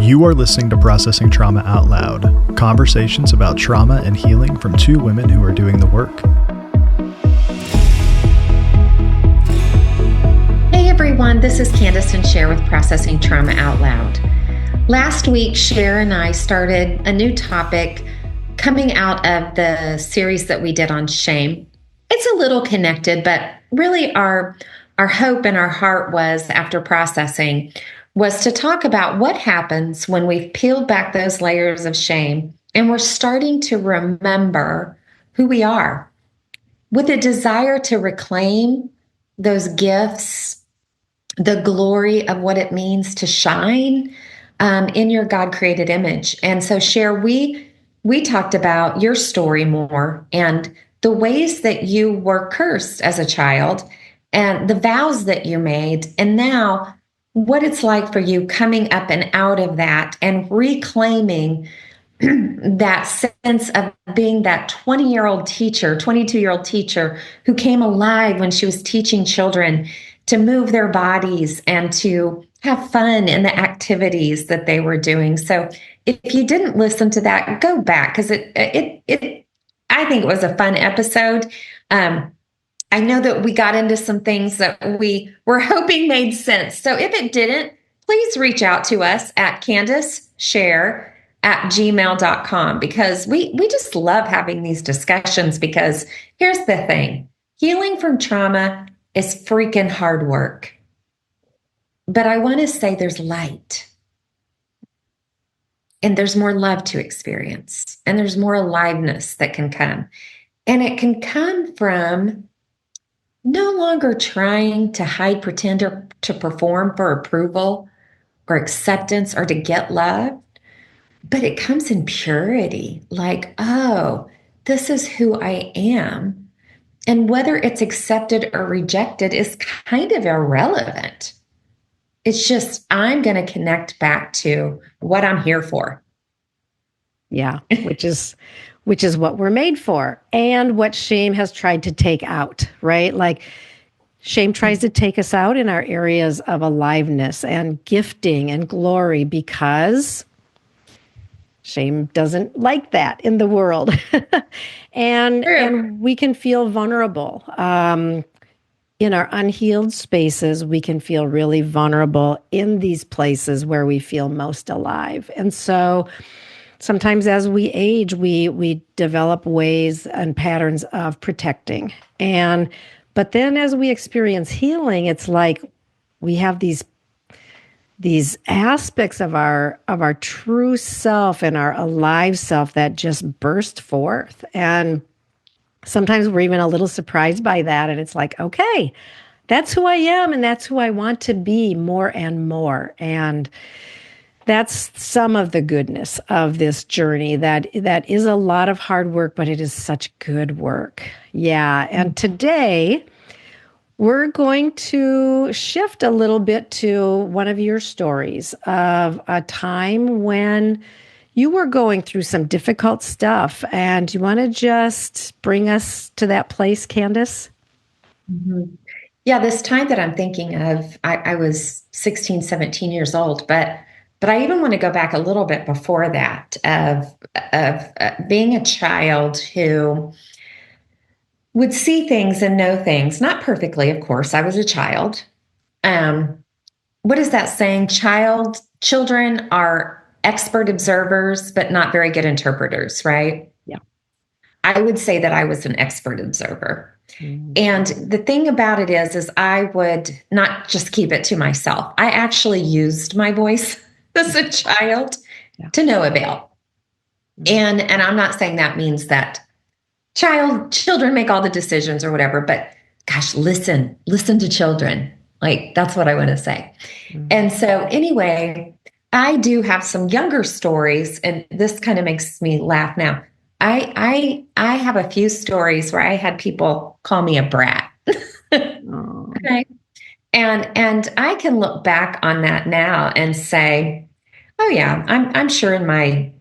You are listening to Processing Trauma Out Loud, conversations about trauma and healing from two women who are doing the work. Hey everyone, this is Kandace and Sher with Processing Trauma Out Loud. Last week, Sher and I started a new topic coming out of the series that we did on shame. It's a little connected, but really our hope and our heart was, after processing, was to talk about what happens when we've peeled back those layers of shame and we're starting to remember who we are with a desire to reclaim those gifts, the glory of what it means to shine in your God-created image. And so, Sher, we talked about your story more and the ways that you were cursed as a child and the vows that you made, and now what it's like for you coming up and out of that and reclaiming that sense of being that 20-year-old teacher, 22-year-old teacher who came alive when she was teaching children to move their bodies and to have fun in the activities that they were doing. So if you didn't listen to that, go back, because I think it was a fun episode. I know that we got into some things that we were hoping made sense. So if it didn't, please reach out to us at CandaceSher@gmail.com, because we just love having these discussions, because here's the thing. Healing from trauma is freaking hard work. But I want to say there's light. And there's more love to experience. And there's more aliveness that can come. And it can come from no longer trying to hide, pretend, or to perform for approval or acceptance or to get love, but it comes in purity, like, oh, this is who I am. And whether it's accepted or rejected is kind of irrelevant. It's just, I'm going to connect back to what I'm here for. Yeah, which is what we're made for, and what shame has tried to take out, right? Like, shame tries to take us out in our areas of aliveness and gifting and glory, because shame doesn't like that in the world. and we can feel vulnerable. In our unhealed spaces, we can feel really vulnerable in these places where we feel most alive. And so sometimes as we age, we develop ways and patterns of protecting. But then as we experience healing, it's like we have these aspects of our true self and our alive self that just burst forth. And sometimes we're even a little surprised by that. And it's like, okay, that's who I am, and that's who I want to be more and more. And that's some of the goodness of this journey. That is a lot of hard work, but it is such good work. Yeah. And today we're going to shift a little bit to one of your stories of a time when you were going through some difficult stuff. And you want to just bring us to that place, Kandace? Mm-hmm. Yeah, this time that I'm thinking of, I was 16, 17 years old, but I even want to go back a little bit before that, of being a child who would see things and know things, not perfectly, of course. I was a child. What is that saying? Children are expert observers, but not very good interpreters, right? Yeah. I would say that I was an expert observer. Mm-hmm. And the thing about it is I would not just keep it to myself. I actually used my voice as a child to no avail. Mm-hmm. And I'm not saying that means that children make all the decisions or whatever, but gosh, listen to children. Like, that's what I want to say. Mm-hmm. And so anyway, I do have some younger stories, and this kind of makes me laugh now. I have a few stories where I had people call me a brat. Okay. And I can look back on that now and say, oh yeah, I'm sure in my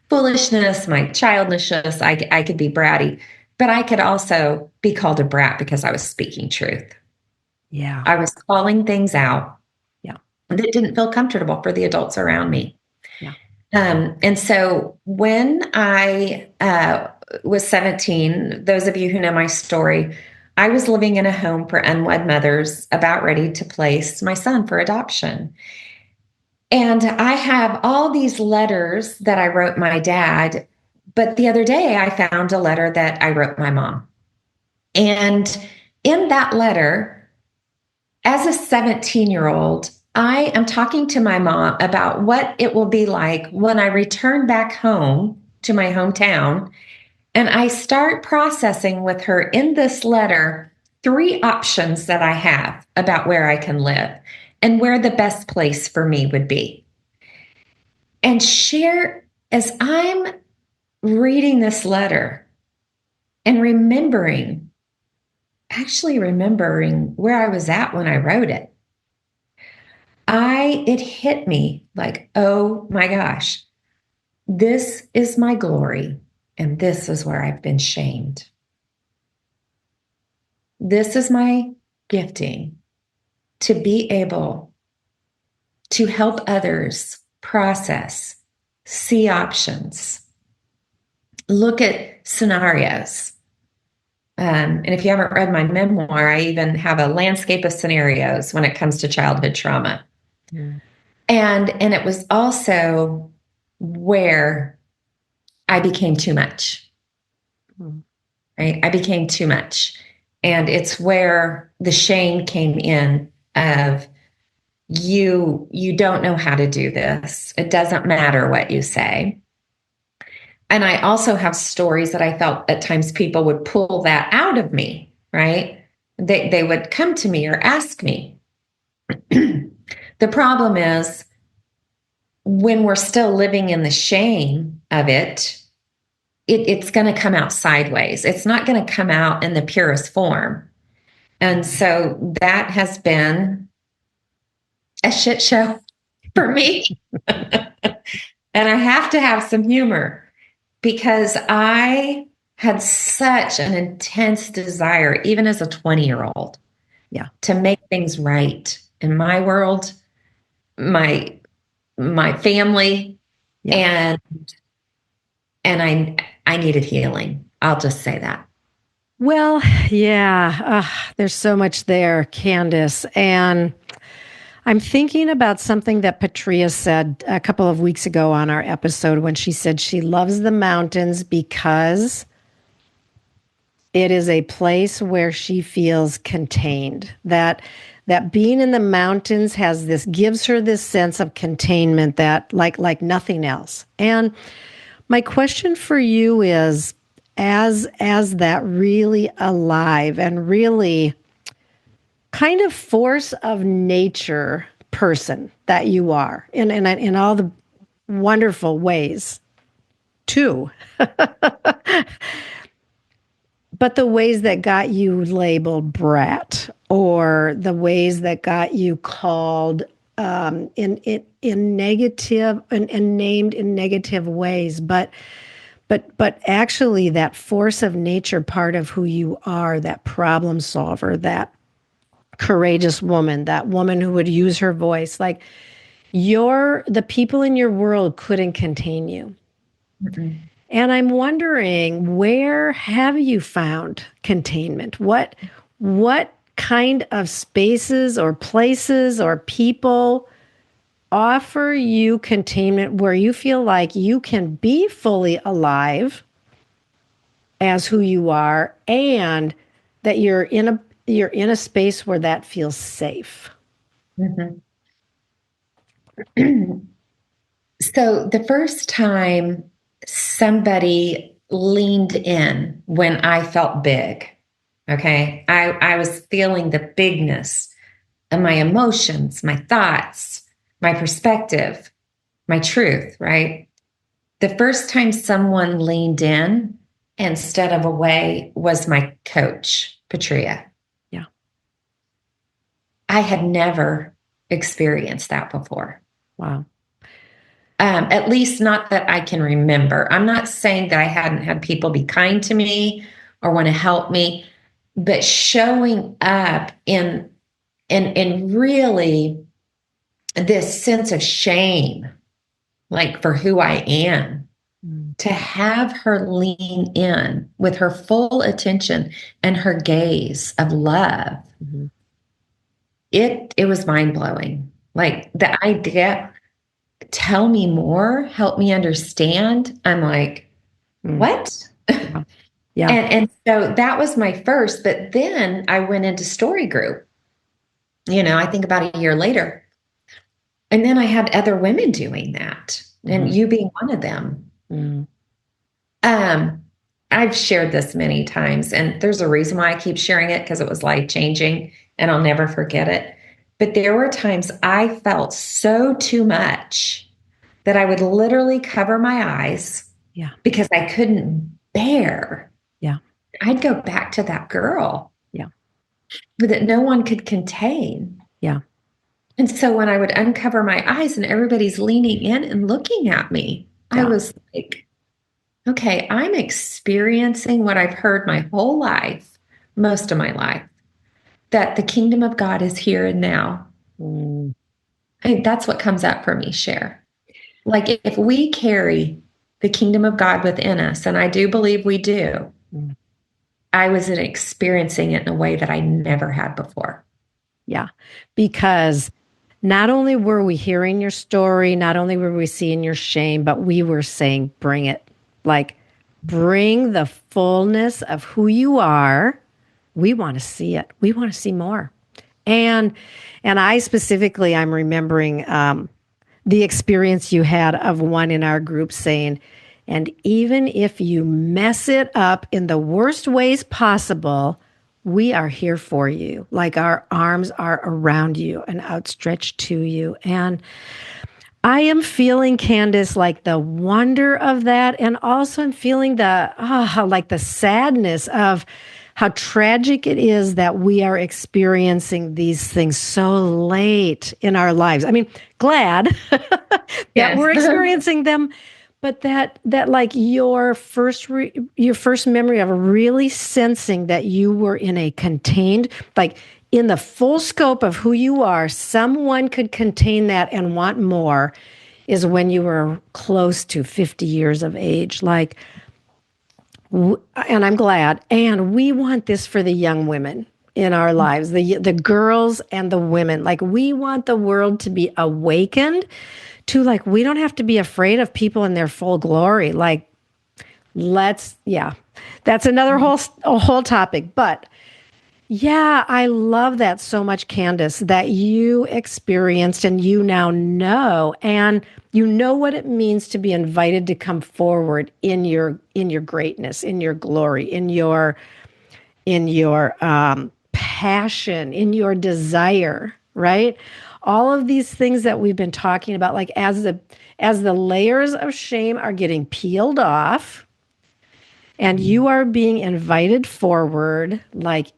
foolishness, my childishness, I could be bratty, but I could also be called a brat because I was speaking truth. Yeah. I was calling things out that didn't feel comfortable for the adults around me. And so when I was 17, those of you who know my story, I was living in a home for unwed mothers, about ready to place my son for adoption. And I have all these letters that I wrote my dad, but the other day I found a letter that I wrote my mom. And in that letter, as a 17-year-old, I am talking to my mom about what it will be like when I return back home to my hometown. And I start processing with her in this letter 3 options that I have about where I can live and where the best place for me would be. And share as I'm reading this letter and actually remembering where I was at when I wrote it. It hit me like, oh my gosh, this is my glory, and this is where I've been shamed. This is my gifting, to be able to help others process, see options, look at scenarios. And if you haven't read my memoir, I even have a landscape of scenarios when it comes to childhood trauma. Yeah. And it was also where I became too much. Right? I became too much. And it's where the shame came in of you don't know how to do this. It doesn't matter what you say. And I also have stories that I felt at times people would pull that out of me, right? They would come to me or ask me. The problem is when we're still living in the shame of it's going to come out sideways. It's not going to come out in the purest form. And so that has been a shit show for me. And I have to have some humor because I had such an intense desire, even as a 20-year-old, to make things right in my world, my family, and I needed healing. I'll just say that. Well, yeah, there's so much there, Kandace. And I'm thinking about something that Patria said a couple of weeks ago on our episode when she said she loves the mountains because it is a place where she feels contained. That being in the mountains gives her this sense of containment that like nothing else. And my question for you is, as that really alive and really kind of force of nature person that you are in all the wonderful ways too. But the ways that got you labeled brat, or the ways that got you called in negative and named in negative ways, but actually that force of nature part of who you are, that problem solver, that courageous woman, that woman who would use her voice, like the people in your world couldn't contain you. Mm-hmm. And I'm wondering, where have you found containment? What kind of spaces or places or people offer you containment where you feel like you can be fully alive as who you are, and that you're in a space where that feels safe? Mm-hmm. So the first time somebody leaned in when I felt big, okay, I was feeling the bigness of my emotions, my thoughts, my perspective, my truth, right? The first time someone leaned in instead of away was my coach, Patria. Yeah. I had never experienced that before. Wow. At least not that I can remember. I'm not saying that I hadn't had people be kind to me or want to help me, but showing up in really this sense of shame like for who I am, Mm. to have her lean in with her full attention and her gaze of love, Mhm. it was mind blowing. Like the idea, tell me more, help me understand. I'm like, Mm. what? Yeah. Yeah. And so that was my first, but then I went into story group, I think about a year later. And then I had other women doing that, and Mhm. you being one of them. Mm. Um, I've shared this many times, and there's a reason why I keep sharing it because it was life changing and I'll never forget it. But there were times I felt so too much that I would literally cover my eyes Yeah. because I couldn't bear. Yeah. I'd go back to that girl Yeah. that no one could contain. Yeah. And so when I would uncover my eyes and everybody's leaning in and looking at me, I Yeah. was like, okay, I'm experiencing what I've heard my whole life, most of my life, that the kingdom of God is here and now. Mm. That's what comes up for me, Cher. Like if we carry the kingdom of God within us, and I do believe we do, Mm. I was experiencing it in a way that I never had before. Yeah. Because not only were we hearing your story, not only were we seeing your shame, but we were saying, bring it. Like, bring the fullness of who you are. We want to see it. We want to see more. And I specifically, I'm remembering the experience you had of one in our group saying, and even if you mess it up in the worst ways possible, we are here for you. Like our arms are around you and outstretched to you. And I am feeling, Kandace, like the wonder of that. And also I'm feeling like the sadness of how tragic it is that we are experiencing these things so late in our lives. I mean, glad that Yes. we're experiencing them, but that like your first memory of really sensing that you were in a contained, like in the full scope of who you are, someone could contain that and want more, is when you were close to 50 years of age. Like, and I'm glad. And we want this for the young women in our lives, the girls and the women. Like, we want the world to be awakened to, like, we don't have to be afraid of people in their full glory. Like, that's another whole topic. But yeah, I love that so much, Kandace, that you experienced and you now know, and you know what it means to be invited to come forward in your greatness, in your glory, in your passion, in your desire, right? All of these things that we've been talking about, like as the layers of shame are getting peeled off, and you are being invited forward, like,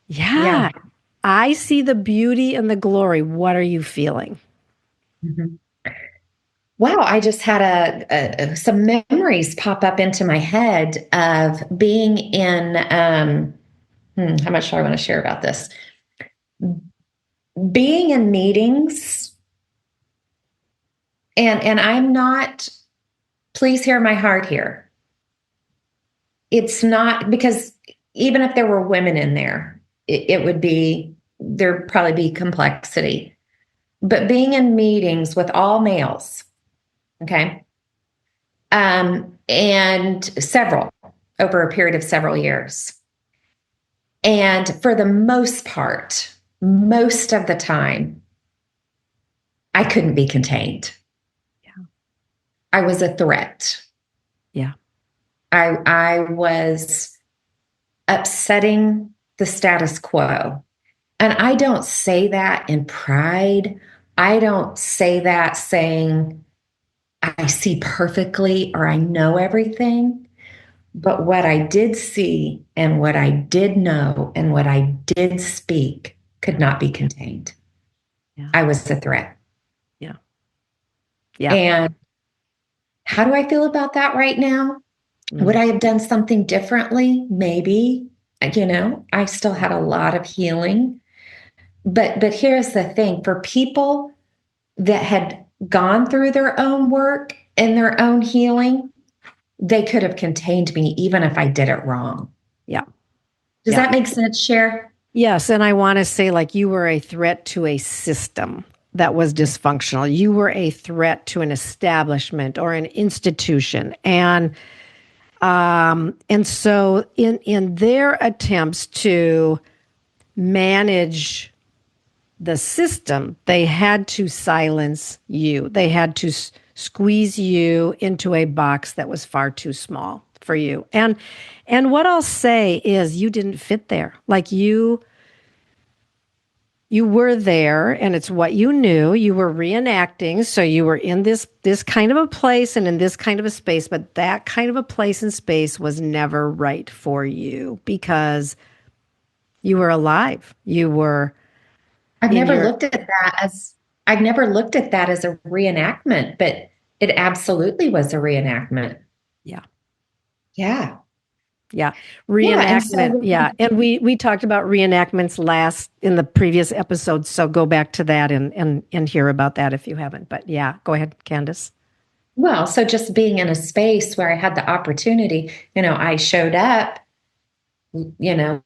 Yeah. yeah, I see the beauty and the glory. What are you feeling? Mhm. Wow, I just had some memories pop up into my head of being in. How much do I want to share about this? Being in meetings, and I'm not. Please hear my heart here. It's not because even if there were women in there, it would be there'd probably be complexity. But being in meetings with all males, okay, and several over a period of several years. And for the most part, most of the time, I couldn't be contained. Yeah. I was a threat. Yeah. I was upsetting the status quo. And I don't say that in pride. I don't say that saying I see perfectly or I know everything. But what I did see and what I did know and what I did speak could not be contained. Yeah. I was a threat. Yeah. Yeah. And how do I feel about that right now? Would Mm. I have done something differently? Maybe. I still had a lot of healing. But here's the thing, for people that had gone through their own work and their own healing, they could have contained me even if I did it wrong. Yeah. Does Yeah. that make sense, Cher? Yes. And I want to say, like, you were a threat to a system that was dysfunctional. You were a threat to an establishment or an institution. And so in their attempts to manage the system, they had to silence you. They had to squeeze you into a box that was far too small for you. And what I'll say is you didn't fit there. Like you were there and it's what you knew. You were reenacting. So you were in this kind of a place and in this kind of a space, but that kind of a place and space was never right for you because you were alive. You were I've in never your, looked at that as I've never looked at that as a reenactment, but it absolutely was a reenactment. yeah. Yeah. Yeah. Yeah. And Reenactment. so Yeah. And we talked about reenactments last in the previous episode. So go back to that and hear about that if you haven't. But yeah, go ahead, Candace. well, so just being in a space where I had the opportunity, I showed up, you know,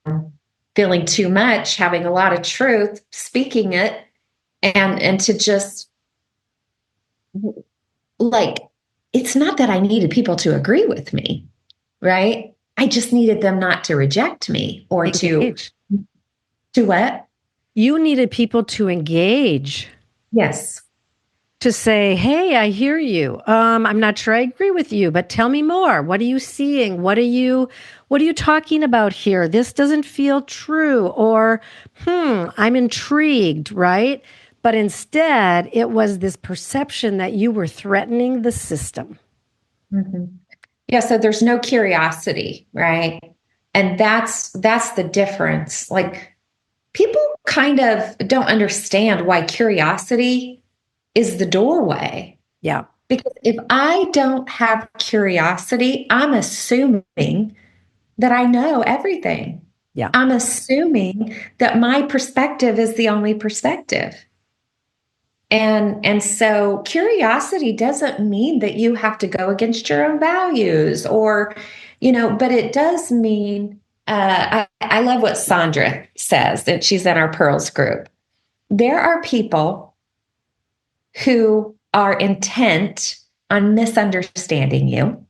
feeling too much, having a lot of truth, speaking it, and to just like it's not that I needed people to agree with me, right? I just needed them not to reject me or Engage. to what? You needed people to engage, Yes. to say, "Hey, I hear you. I'm not sure I agree with you, but tell me more. What are you seeing? What are you talking about here? This doesn't feel true." Or, I'm intrigued, right? But instead, it was this perception that you were threatening the system. Mhm. Yeah, so there's no curiosity, right? And that's the difference. Like people kind of don't understand why curiosity is the doorway. Yeah, Because if I don't have curiosity, I'm assuming that I know everything. yeah, I'm assuming that my perspective is the only perspective. And so curiosity doesn't mean that you have to go against your own values or, but it does mean I love what Sandra says, that she's in our Pearls group. There are people who are intent on misunderstanding you.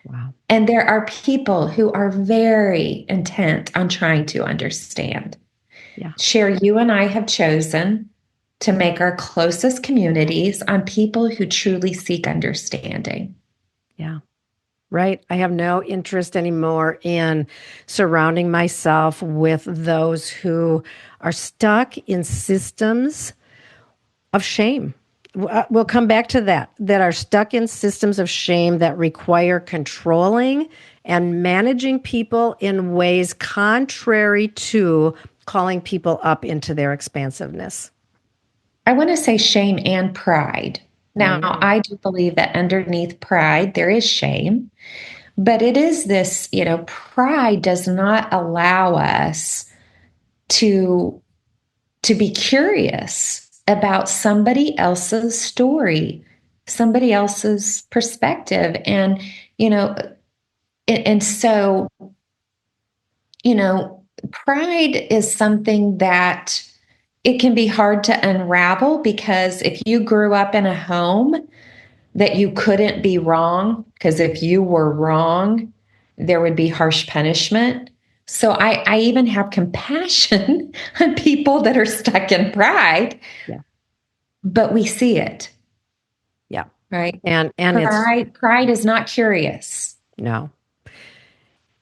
wow, And there are people who are very intent on trying to understand. yeah, Cher, you and I have chosen to make our closest communities on people who truly seek understanding. yeah. Right. I have no interest anymore in surrounding myself with those who are stuck in systems of shame. We'll come back to that are stuck in systems of shame that require controlling and managing people in ways contrary to calling people up into their expansiveness. I want to say shame and pride. Now, Mm. I do believe that underneath pride, there is shame, but it is this, pride does not allow us to be curious about somebody else's story, somebody else's perspective. And so, pride is something that it can be hard to unravel because if you grew up in a home that you couldn't be wrong, because if you were wrong, there would be harsh punishment. So I even have compassion on people that are stuck in pride, Yeah. but we see it, Yeah. right? And it's Pride is not curious. no.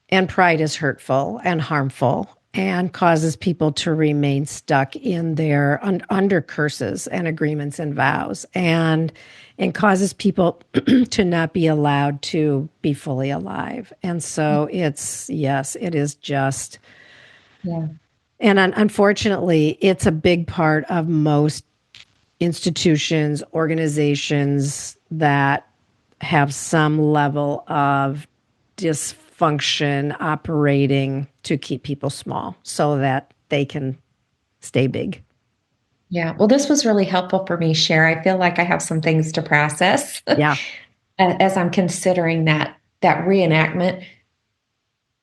And pride is hurtful and harmful and causes people to remain stuck in their under curses and agreements and vows and causes people to not be allowed to be fully alive. And so yes, it is just, Yeah. and unfortunately, it's a big part of most institutions, organizations that have some level of dysfunction operating to keep people small so that they can stay big. Yeah. Well, this was really helpful for me, Cher. I feel like I have some things to process Yeah. as I'm considering that reenactment.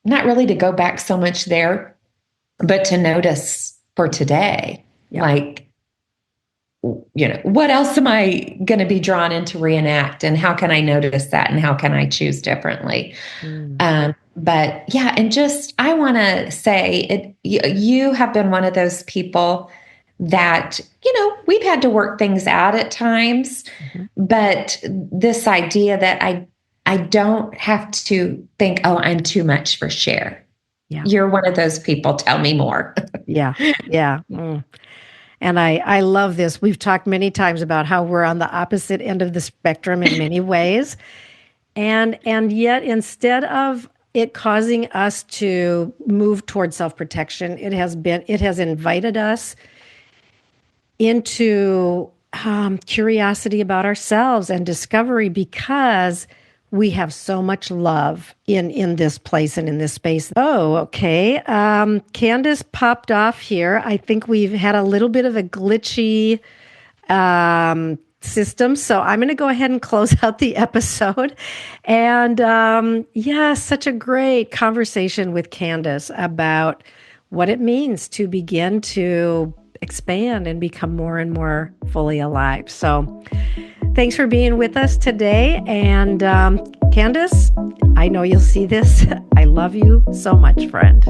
Not really to go back so much there, but to notice for today, Yeah. like, what else am I going to be drawn in to reenact, and how can I notice that, and how can I choose differently? Mm. But yeah, and just I want to say it. You have been one of those people that we've had to work things out at times, Mhm. but this idea that I don't have to think, oh, I'm too much for Cher. Yeah. You're one of those people. Tell me more. Yeah. Yeah. Mm. And I love this. We've talked many times about how we're on the opposite end of the spectrum in many ways. And yet instead of it causing us to move towards self-protection, it has invited us into curiosity about ourselves and discovery, because we have so much love in this place and in this space. Oh, okay. Kandace popped off here. I think we've had a little bit of a glitchy system. So I'm going to go ahead and close out the episode. And yeah, such a great conversation with Kandace about what it means to begin to expand and become more and more fully alive. So thanks for being with us today. And Kandace, I know you'll see this. I love you so much, friend.